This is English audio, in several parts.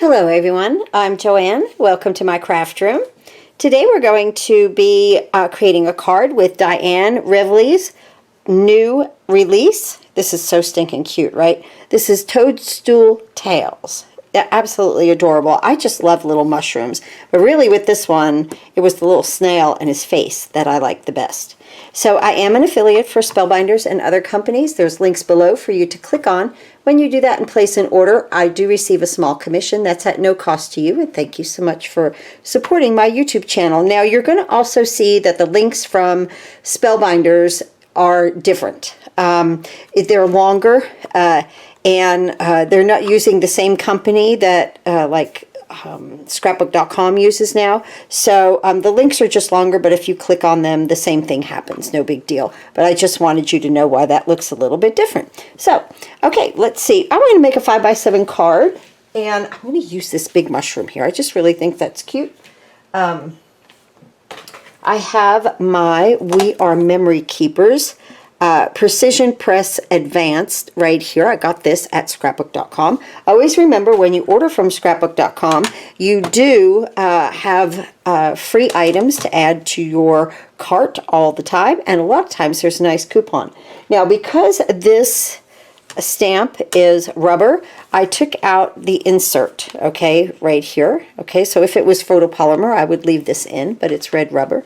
Hello everyone, I'm Joanne. Welcome to my craft room. Today we're going to be creating a card with Dyan Reaveley's new release. This is so stinking cute, right? This is Toadstool Tails. They're absolutely adorable. I just love little mushrooms. But really with this one, it was the little snail and his face that I liked the best. So I am an affiliate for Spellbinders and other companies. There's links below for you to click on. When you do that and place an order, I do receive a small commission. That's at no cost to you, and thank you so much for supporting my YouTube channel. Now, you're going to also see that the links from Spellbinders are different. They're longer, and they're not using the same company that scrapbook.com uses now. So the links are just longer, but if you click on them, the same thing happens. No big deal. But I just wanted you to know why that looks a little bit different. So, okay, let's see. I'm going to make a 5x7 card, and I'm going to use this big mushroom here. I just really think that's cute. I have my We Are Memory Keepers Precision Press Advanced right here. I got this at scrapbook.com. Always remember, when you order from scrapbook.com, you do have free items to add to your cart all the time, and a lot of times there's a nice coupon. Now, because this stamp is rubber, I took out the insert, okay, right here. Okay, so if it was photopolymer, I would leave this in, but it's red rubber.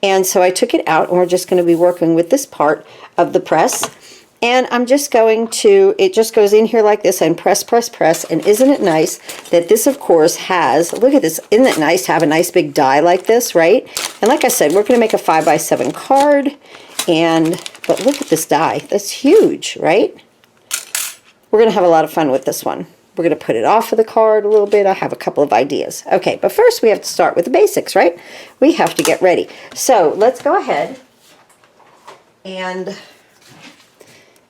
And so I took it out, and we're just going to be working with this part of the press. And I'm just going to, it just goes in here like this and press, press, press. And isn't it nice that this, of course, has, look at this, isn't it nice to have a nice big die like this, right? And like I said, we're going to make a 5x7 card. But look at this die. That's huge, right? We're going to have a lot of fun with this one. We're going to put it off of the card a little bit. I have a couple of ideas. Okay, but first we have to start with the basics, right? We have to get ready. So let's go ahead and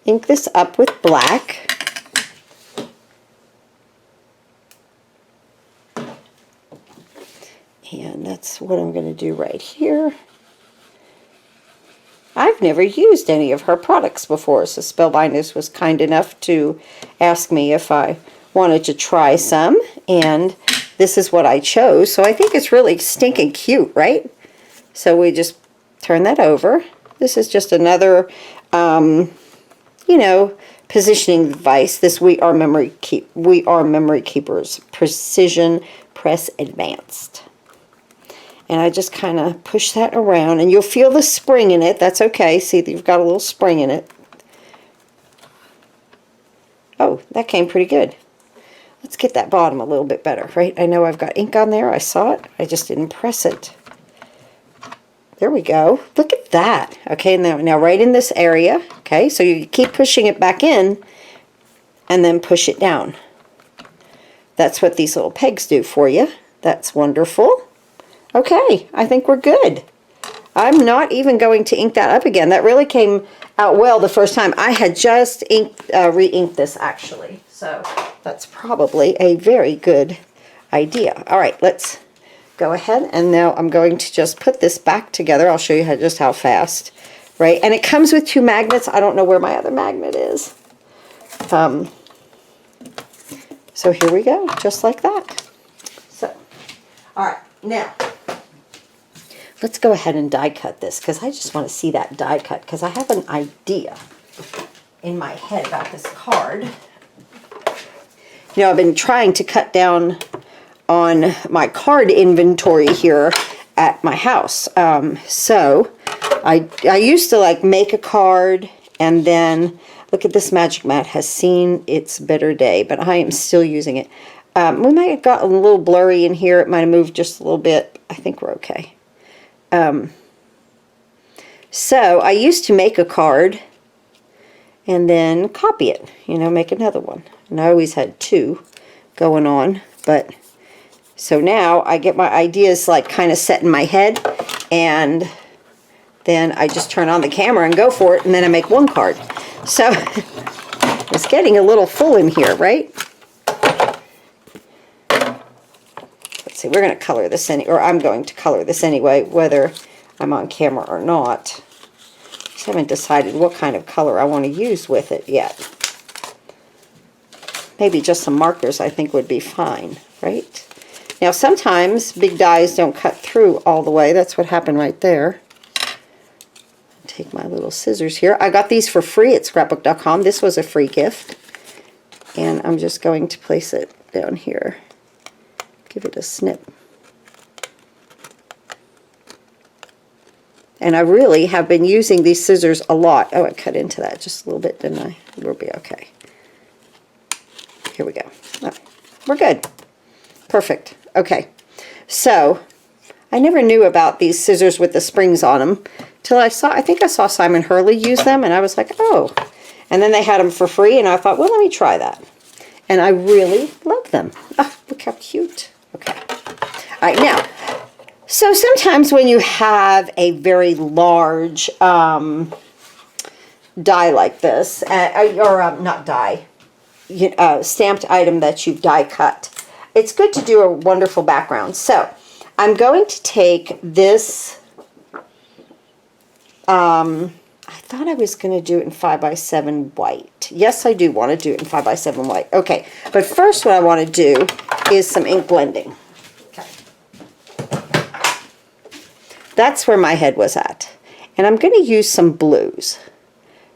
ink this up with black. And that's what I'm going to do right here. I've never used any of her products before, so Spellbinders was kind enough to ask me if I wanted to try some, and this is what I chose. So I think it's really stinking cute, right? So we just turn that over. This is just another, you know, positioning device. This We Are Memory Keepers Precision Press Advanced. And I just kind of push that around, and you'll feel the spring in it. That's okay. See, you've got a little spring in it. Oh, that came pretty good. Let's get that bottom a little bit better, right? I know I've got ink on there. I saw it. I just didn't press it. There we go. Look at that. Okay, now right in this area. Okay, so you keep pushing it back in, and then push it down. That's what these little pegs do for you. That's wonderful. Okay, I think we're good. I'm not even going to ink that up again. That really came out well the first time. I had just re-inked this actually, so that's probably a very good idea. All right, let's go ahead, and now I'm going to just put this back together. I'll show you just how fast, right? And it comes with 2 magnets. I don't know where my other magnet is. So here we go, just like that. So, all right, now let's go ahead and die cut this, because I just want to see that die cut, because I have an idea in my head about this card. You know, I've been trying to cut down on my card inventory here at my house. So I used to like make a card, and then look at this magic mat has seen its better day, but I am still using it. We might have gotten a little blurry in here. It might have moved just a little bit. I think we're okay. So I used to make a card and then copy it, you know, make another one. And I always had 2 going on, but so now I get my ideas like kind of set in my head, and then I just turn on the camera and go for it, and then I make 1 card. So it's getting a little full in here, right? Let's see, we're going to color this or I'm going to color this anyway, whether I'm on camera or not. Just haven't decided what kind of color I want to use with it yet. Maybe just some markers I think would be fine. right? Now sometimes big dies don't cut through all the way. That's what happened right there. Take my little scissors here. I got these for free at scrapbook.com. This was a free gift. And I'm just going to place it down here. Give it a snip. And I really have been using these scissors a lot. Oh, I cut into that just a little bit, didn't I? We'll be okay. Here we go. Oh, we're good. Perfect. Okay. So, I never knew about these scissors with the springs on them till I think I saw Simon Hurley use them, and I was like, oh. And then they had them for free, and I thought, well, let me try that. And I really love them. Oh, look how cute. Okay. All right, now, so sometimes when you have a very large die like this, or not die, stamped item that you've die cut, it's good to do a wonderful background. So I'm going to take this, I thought I was going to do it in 5x7 white. Yes, I do want to do it in 5x7 white. Okay, but first what I want to do is some ink blending. Okay. That's where my head was at. And I'm going to use some blues.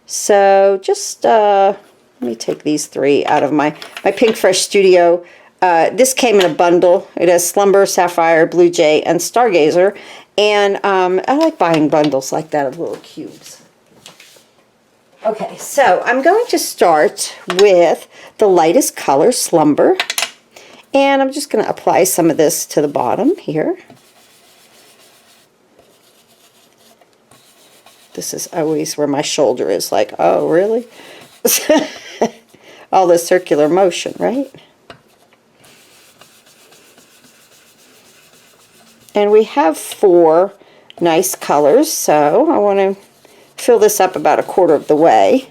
So just, let me take these three out of my Pinkfresh Studio. This came in a bundle. It has Slumber, Sapphire, Blue Jay, and Stargazer. And I like buying bundles like that of little cubes. Okay, so I'm going to start with the lightest color, Slumber. And I'm just going to apply some of this to the bottom here. This is always where my shoulder is like, oh, really? All the circular motion, right? And we have 4 nice colors, so I want to fill this up about 1/4 of the way.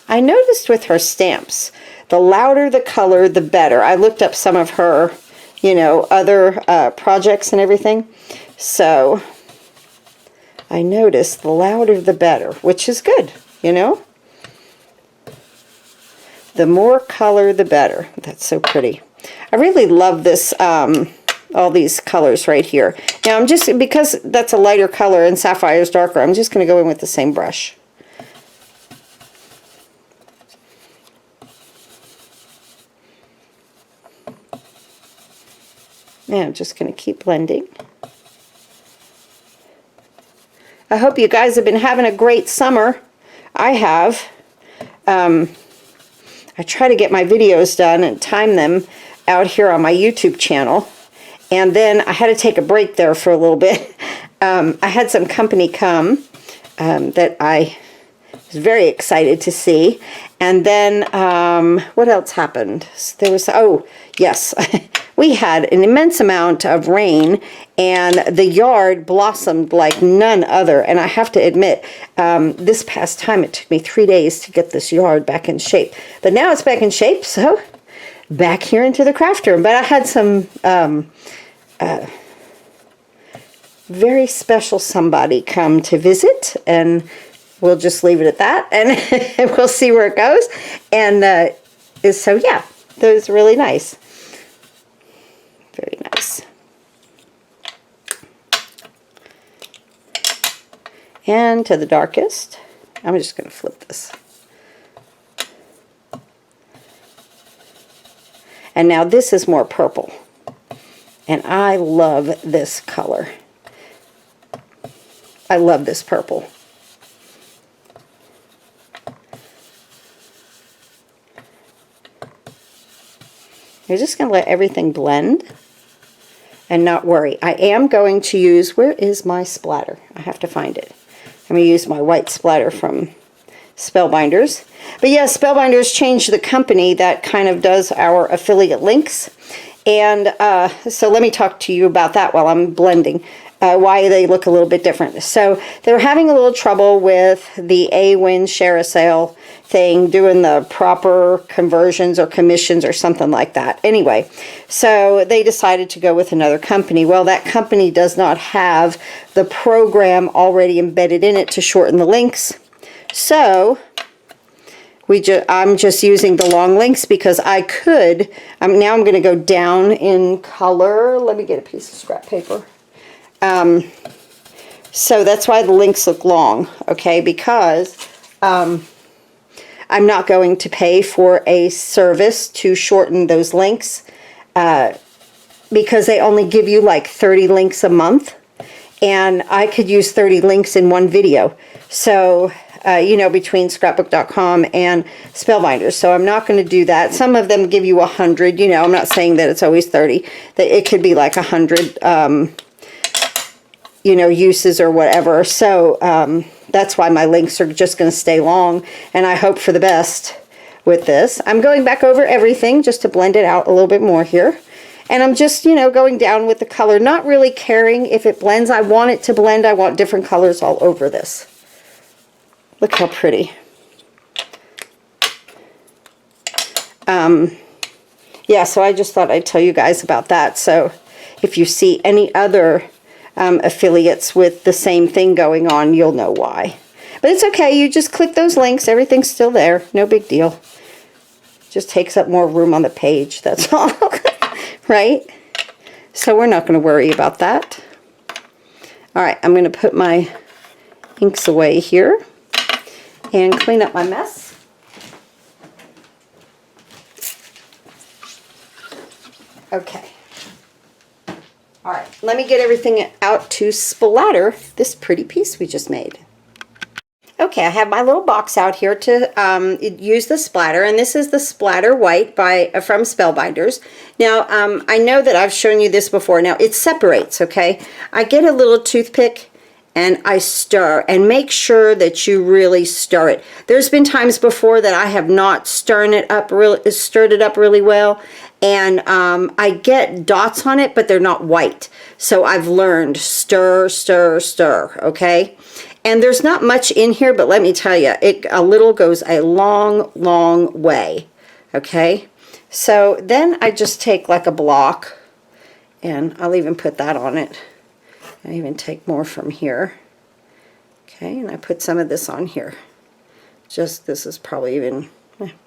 I noticed with her stamps, the louder the color, the better. I looked up some of her, you know, other projects and everything. So I noticed the louder the better, which is good, you know. The more color, the better. That's so pretty. I really love this, all these colors right here. Now I'm just, because that's a lighter color and Sapphire is darker, I'm just going to go in with the same brush. Now I'm just going to keep blending. I hope you guys have been having a great summer. I have. I try to get my videos done and time them out here on my YouTube channel. And then I had to take a break there for a little bit. I had some company come that I was very excited to see. And then what else happened? There was, oh, yes. We had an immense amount of rain and the yard blossomed like none other. And I have to admit, this past time it took me 3 days to get this yard back in shape. But now it's back in shape, so back here into the craft room. But I had some very special somebody come to visit, and we'll just leave it at that, and we'll see where it goes. And so, yeah, that was really nice. Very nice. And to the darkest, I'm just going to flip this. And now this is more purple. And I love this color. I love this purple. You're just going to let everything blend and not worry. I am going to use, where is my splatter? I have to find it. I'm going to use my white splatter from Spellbinders. But yeah, Spellbinders changed the company that kind of does our affiliate links. And so let me talk to you about that while I'm blending. Why they look a little bit different. So they're having a little trouble with the A-Win share a sale thing, doing the proper conversions or commissions or something like that. Anyway, so they decided to go with another company. Well, that company does not have the program already embedded in it to shorten the links. So I'm just using the long links because I could. Now I'm going to go down in color. Let me get a piece of scrap paper. So that's why the links look long, okay? Because I'm not going to pay for a service to shorten those links because they only give you like 30 links a month, and I could use 30 links in one video. So you know, between scrapbook.com and Spellbinders. So I'm not going to do that. Some of them give you 100, you know, I'm not saying that it's always 30. That it could be like 100, you know, uses or whatever. So that's why my links are just going to stay long, and I hope for the best with this. I'm going back over everything just to blend it out a little bit more here. And I'm just, you know, going down with the color, not really caring if it blends. I want it to blend. I want different colors all over this. Look how pretty. Yeah, so I just thought I'd tell you guys about that. So if you see any other affiliates with the same thing going on, you'll know why. But it's okay. You just click those links. Everything's still there. No big deal. Just takes up more room on the page. That's all. Right? So we're not going to worry about that. All right, I'm going to put my inks away here and clean up my mess. Okay. All right, let me get everything out to splatter this pretty piece we just made. Okay, I have my little box out here to use the splatter, and this is the Splatter White from Spellbinders. Now, I know that I've shown you this before. Now, it separates, okay? I get a little toothpick and I stir, and make sure that you really stir it. There's been times before that I have not stirred it up really well, and I get dots on it, but they're not white. So I've learned stir, stir, stir, okay? And there's not much in here, but let me tell you, a little goes a long, long way, okay? So then I just take like a block, and I'll even put that on it. I even take more from here. Okay, and I put some of this on here. This is probably even,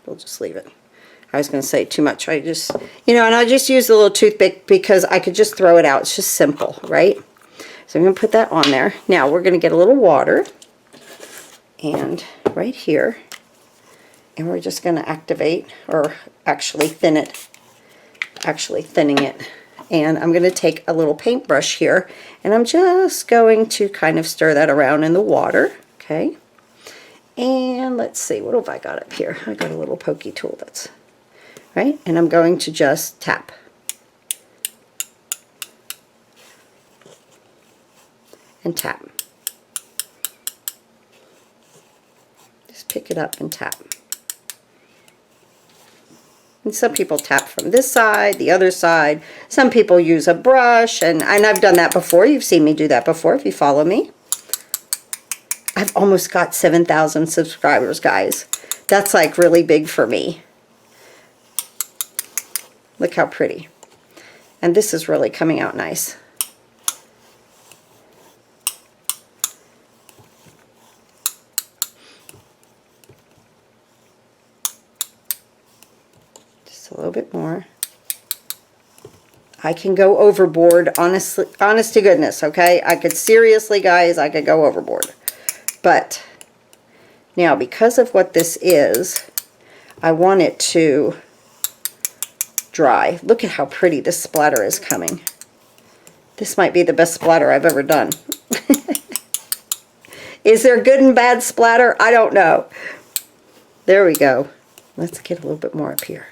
we'll just leave it. I was going to say too much. I just, you know, and I just use the little toothpick because I could just throw it out. It's just simple, right? So I'm going to put that on there. Now we're going to get a little water, and right here, and we're just going to activate, or actually thin it, thinning it. And I'm going to take a little paintbrush here, and I'm just going to kind of stir that around in the water, okay? And let's see, what have I got up here? I got a little pokey tool, that's right, and I'm going to just tap. And tap. Just pick it up and tap. And some people tap from this side, the other side. Some people use a brush, and I've done that before. You've seen me do that before if you follow me. I've almost got 7,000 subscribers, guys. That's like really big for me. Look how pretty. And this is really coming out nice. A little bit more. I can go overboard, honest to goodness, okay? I could seriously, guys, I could go overboard. But now, because of what this is, I want it to dry. Look at how pretty this splatter is coming. This might be the best splatter I've ever done. Is there good and bad splatter? I don't know. There we go. Let's get a little bit more up here.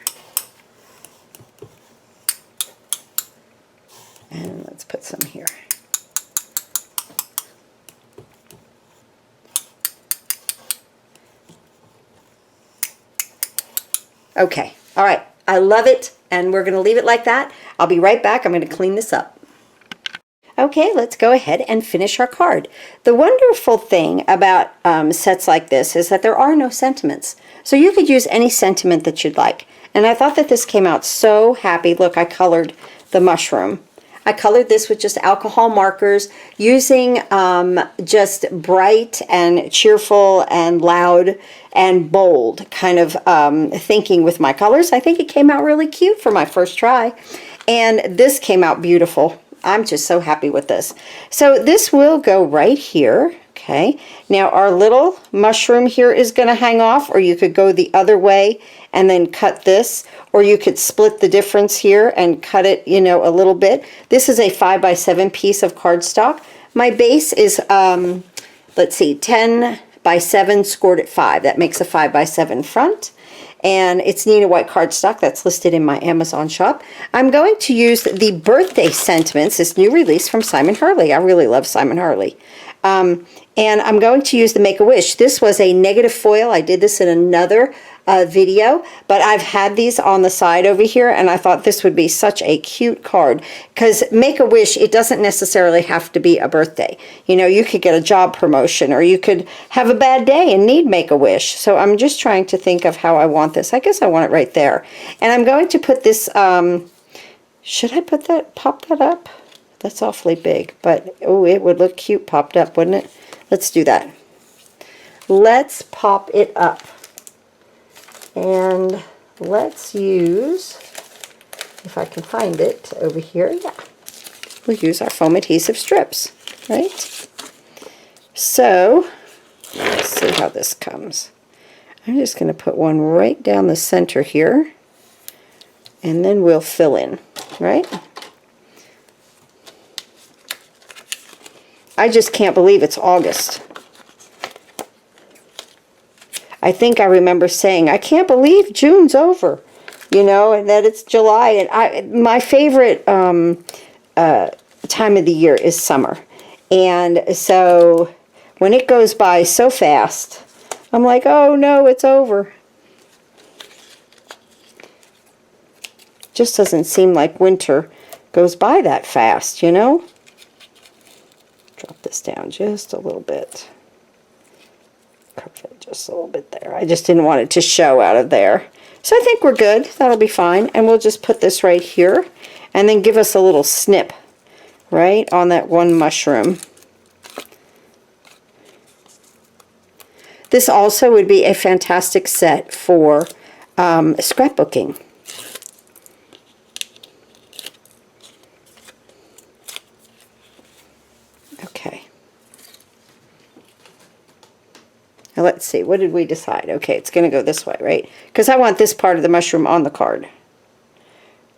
And let's put some here. Okay, all right, I love it, and we're going to leave it like that. I'll be right back. I'm going to clean this up. Okay, let's go ahead and finish our card. The wonderful thing about sets like this is that there are no sentiments. So you could use any sentiment that you'd like. And I thought that this came out so happy. Look, I colored the mushroom. I colored this with just alcohol markers, using just bright and cheerful and loud and bold kind of thinking with my colors. I think it came out really cute for my first try. And this came out beautiful. I'm just so happy with this. So this will go right here. Okay, now our little mushroom here is going to hang off, or you could go the other way and then cut this, or you could split the difference here and cut it, you know, a little bit. This is a 5x7 piece of cardstock. My base is, let's see, 10x7 scored at 5. That makes a 5x7 front. And it's Nina White cardstock that's listed in my Amazon shop. I'm going to use the Birthday Sentiments, this new release from Simon Hurley. I really love Simon Hurley. And I'm going to use the Make-A-Wish. This was a negative foil. I did this in another video, but I've had these on the side over here, and I thought this would be such a cute card, because Make-A-Wish, it doesn't necessarily have to be a birthday. You know, you could get a job promotion, or you could have a bad day and need Make-A-Wish. So I'm just trying to think of how I want this. I guess I want it right there. And I'm going to put this, should I put that, pop that up? That's awfully big, but oh, it would look cute popped up, wouldn't it? Let's do that. Let's pop it up. And let's use, if I can find it over here, yeah. We'll use our foam adhesive strips, right? So, let's see how this comes. I'm just going to put one right down the center here, and then we'll fill in, right? I just can't believe it's August. I think I remember saying, I can't believe June's over, you know, and that it's July. And my favorite time of the year is summer. And so when it goes by so fast, I'm like, oh no, it's over. Just doesn't seem like winter goes by that fast, you know? Drop this down just a little bit. Curve it just a little bit there. I just didn't want it to show out of there. So I think we're good. That'll be fine. And we'll just put this right here and then give us a little snip right on that one mushroom. This also would be a fantastic set for scrapbooking. Okay. Now let's see, what did we decide? Okay, it's going to go this way, right? Because I want this part of the mushroom on the card.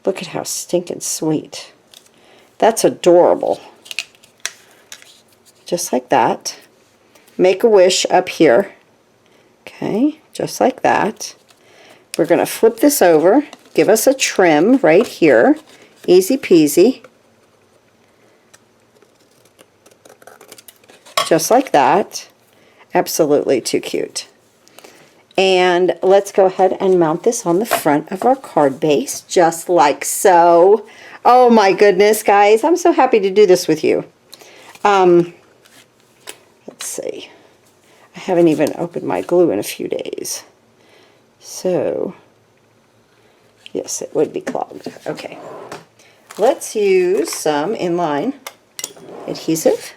Look at how stinking sweet. That's adorable. Just like that. Make-A-Wish up here. Okay, just like that. We're going to flip this over, give us a trim right here. Easy peasy. Just like that. Absolutely too cute. And let's go ahead and mount this on the front of our card base, just like so. Oh my goodness, guys, I'm so happy to do this with you. Let's see. I haven't even opened my glue in a few days. So, yes, it would be clogged. Okay. Let's use some inline adhesive.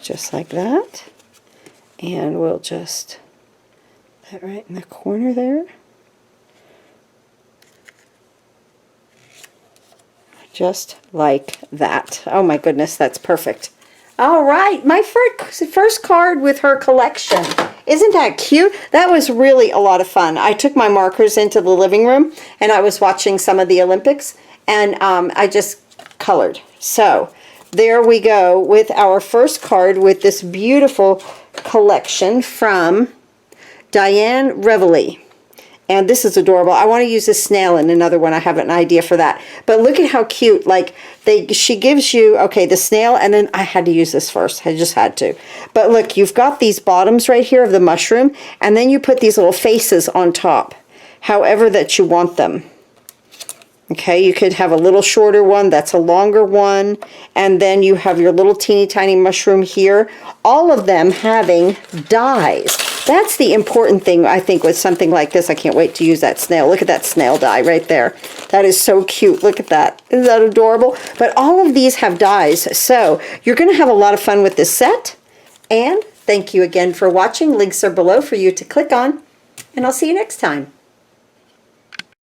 Just like that. And we'll just put that right in the corner there. Just like that. Oh my goodness, that's perfect. All right, my first card with her collection. Isn't that cute? That was really a lot of fun. I took my markers into the living room and I was watching some of the Olympics, and I just colored. So there we go with our first card with this beautiful collection from Dyan Reaveley. And this is adorable. I want to use this snail in another one. I have an idea for that. But look at how cute. Like, she gives you, okay, the snail, and then I had to use this first. I just had to. But look, you've got these bottoms right here of the mushroom, and then you put these little faces on top, however that you want them. Okay, you could have a little shorter one, that's a longer one, and then you have your little teeny tiny mushroom here. All of them having dies. That's the important thing, I think, with something like this. I can't wait to use that snail. Look at that snail die right there. That is so cute. Look at that. Isn't that adorable? But all of these have dies, so you're going to have a lot of fun with this set. And thank you again for watching. Links are below for you to click on, and I'll see you next time.